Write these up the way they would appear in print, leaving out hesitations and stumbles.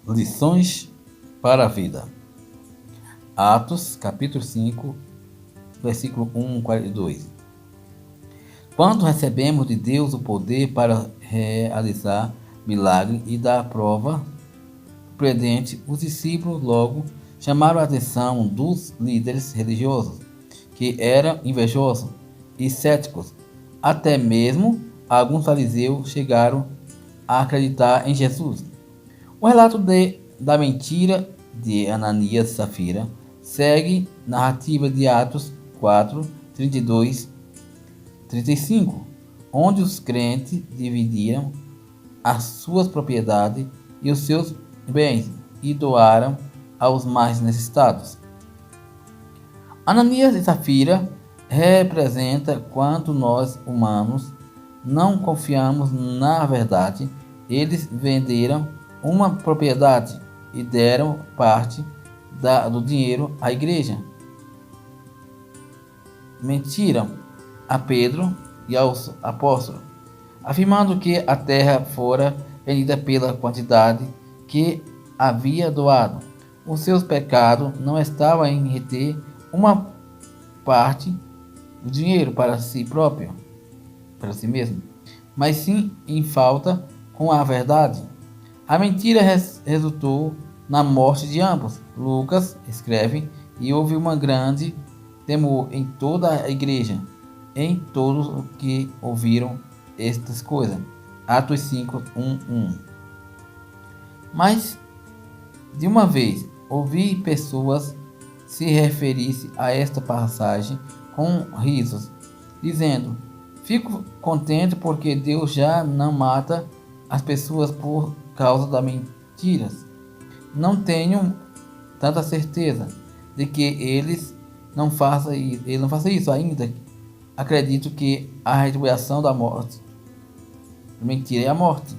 Lições para a vida. Atos, capítulo 5, versículo 1, 42. Quando recebemos de Deus o poder para realizar milagre e dar prova prudente, os discípulos logo chamaram a atenção dos líderes religiosos, que eram invejosos e céticos. Até mesmo alguns fariseus chegaram a acreditar em Jesus. O relato da mentira de Ananias e Safira segue narrativa de Atos 4, 32, 35, onde os crentes dividiram as suas propriedades e os seus bens e doaram aos mais necessitados. Ananias e Safira representa quanto nós humanos não confiamos na verdade. Eles venderam uma propriedade e deram parte do dinheiro à igreja. Mentiram a Pedro e aos apóstolos, afirmando que a terra fora vendida pela quantidade que havia doado. Os seus pecados não estavam em reter uma parte do dinheiro para si próprio, para si mesmo, mas sim em falta com a verdade. A mentira resultou na morte de ambos. Lucas escreve: e houve uma grande temor em toda a igreja, em todos os que ouviram estas coisas. Atos 5, 1. Mas, de uma vez, ouvi pessoas se referirem a esta passagem com risos, dizendo: fico contente porque Deus já não mata as pessoas por causa das mentiras. Não tenho tanta certeza de que ele não faça isso ainda. Acredito que a retribuição da morte, mentira, é a morte.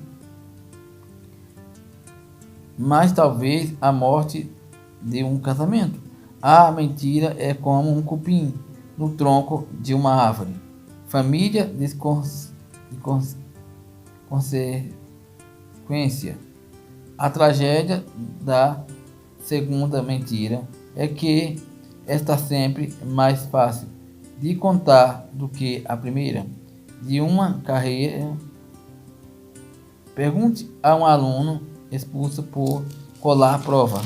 Mas talvez a morte de um casamento. A mentira é como um cupim no tronco de uma árvore. Família de consequência. A tragédia da segunda mentira é que está sempre mais fácil de contar do que a primeira. De uma carreira, pergunte a um aluno expulso por colar prova.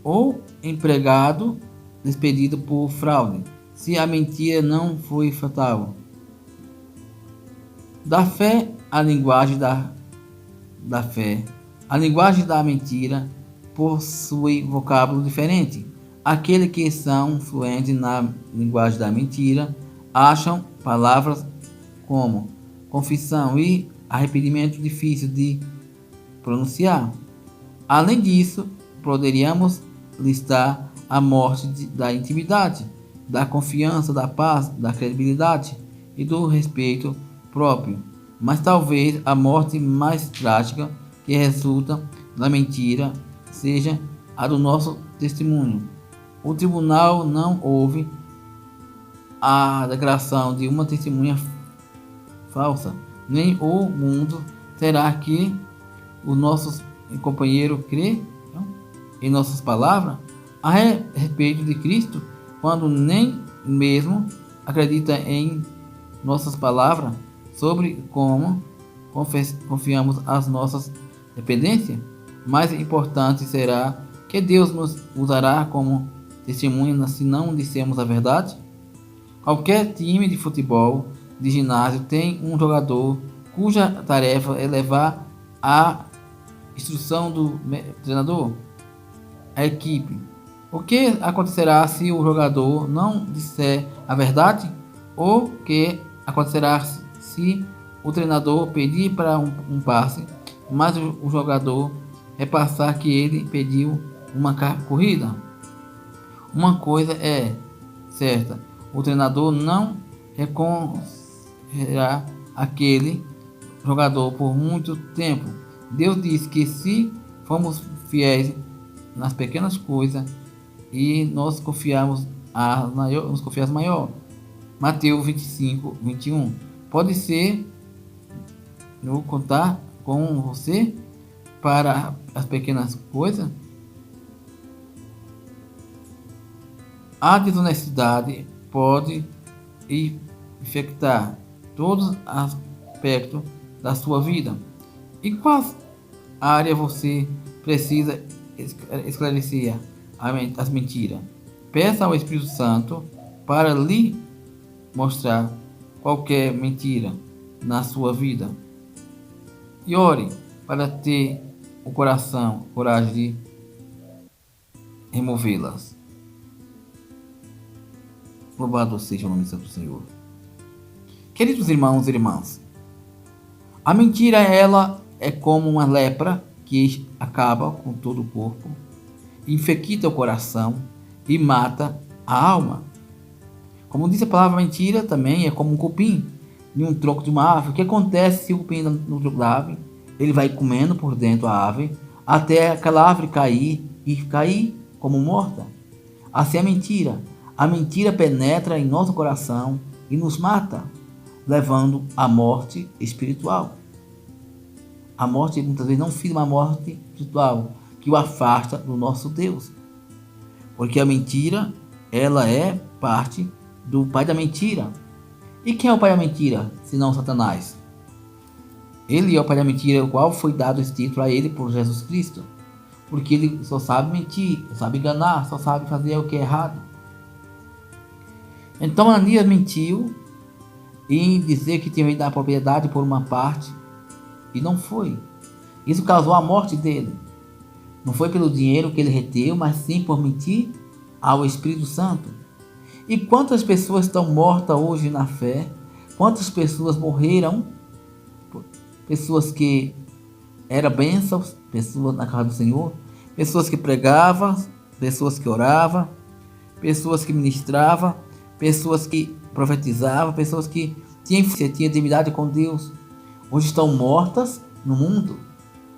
Ou empregado despedido por fraude, se a mentira não foi fatal. Da fé à linguagem da fé. A linguagem da mentira possui vocábulo diferente. Aqueles que são fluentes na linguagem da mentira acham palavras como confissão e arrependimento difícil de pronunciar. Além disso, poderíamos listar a morte da intimidade, da confiança, da paz, da credibilidade e do respeito próprio. Mas talvez a morte mais trágica que resulta da mentira seja a do nosso testemunho. O tribunal não ouve a declaração de uma testemunha falsa, nem o mundo terá que o nosso companheiro crê em nossas palavras a respeito de Cristo, quando nem mesmo acredita em nossas palavras sobre como confiamos as nossas dependências. Mais importante será que Deus nos usará como testemunha se não dissermos a verdade. Qualquer time de futebol, de ginásio, tem um jogador cuja tarefa é levar a instrução do treinador à equipe. O que acontecerá se o jogador não disser a verdade? O que acontecerá se o treinador pedir para um passe, mas o jogador repassar que ele pediu uma corrida? Uma coisa é certa: o treinador não reconhecerá aquele jogador por muito tempo. Deus diz que se formos fiéis nas pequenas coisas e nós confiarmos nos confiança maior. Mateus 25, 21. Pode ser eu contar com você para as pequenas coisas? A desonestidade pode infectar todos os aspectos da sua vida. E qual área você precisa esclarecer as mentiras? Peça ao Espírito Santo para lhe mostrar qualquer mentira na sua vida. E ore para ter coragem de removê-las. Louvado seja o nome do Senhor. Queridos irmãos e irmãs, a mentira, ela é como uma lepra que acaba com todo o corpo, infecta o coração e mata a alma. Como diz a palavra, mentira também é como um cupim em um tronco de uma árvore. O que acontece se o cupim no tronco da árvore? Ele vai comendo por dentro a árvore até aquela árvore cair e cair como morta. Assim é a mentira. A mentira penetra em nosso coração e nos mata, levando à morte espiritual. A morte muitas vezes não fica uma morte espiritual que o afasta do nosso Deus. Porque a mentira, ela é parte do pai da mentira. E quem é o pai da mentira, senão Satanás? Ele é o pai da mentira, o qual foi dado esse título a ele por Jesus Cristo. Porque ele só sabe mentir, só sabe enganar, só sabe fazer o que é errado. Então Ananias mentiu em dizer que tinha dado a propriedade por uma parte e não foi. Isso causou a morte dele. Não foi pelo dinheiro que ele reteu, mas sim por mentir ao Espírito Santo. E quantas pessoas estão mortas hoje na fé? Quantas pessoas morreram? Pessoas que eram bênçãos, pessoas na casa do Senhor, pessoas que pregavam, pessoas que oravam, pessoas que ministravam, pessoas que profetizavam, pessoas que tinham intimidade com Deus. Hoje estão mortas no mundo,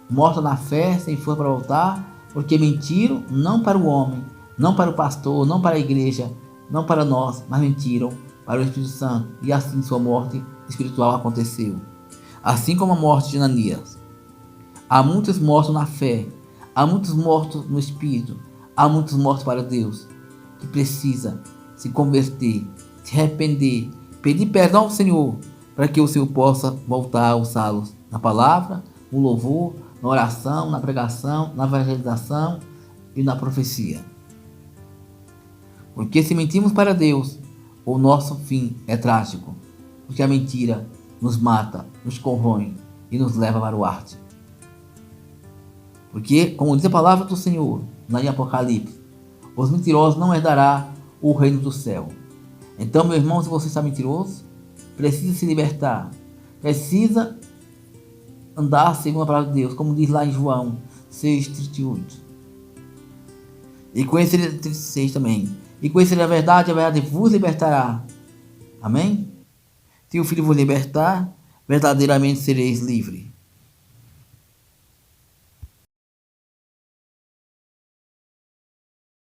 mortas na fé, sem força para voltar, porque mentiram não para o homem, não para o pastor, não para a igreja, não para nós, mas mentiram para o Espírito Santo. E assim sua morte espiritual aconteceu. Assim como a morte de Ananias. Há muitos mortos na fé, há muitos mortos no Espírito, há muitos mortos para Deus, que precisa se converter, se arrepender, pedir perdão ao Senhor, para que o Senhor possa voltar a usá-los na palavra, no louvor, na oração, na pregação, na evangelização e na profecia. Porque se mentimos para Deus, o nosso fim é trágico, porque a mentira nos mata, nos corrói e nos leva para o arte. Porque, como diz a palavra do Senhor, lá em Apocalipse, os mentirosos não herdarão o reino do céu. Então, meu irmão, se você está mentiroso, precisa se libertar, precisa andar segundo a palavra de Deus, como diz lá em João 6,38. E conhecer 36 também. E conhecer a verdade vos libertará. Amém? Se o Filho vos libertar, verdadeiramente sereis livres.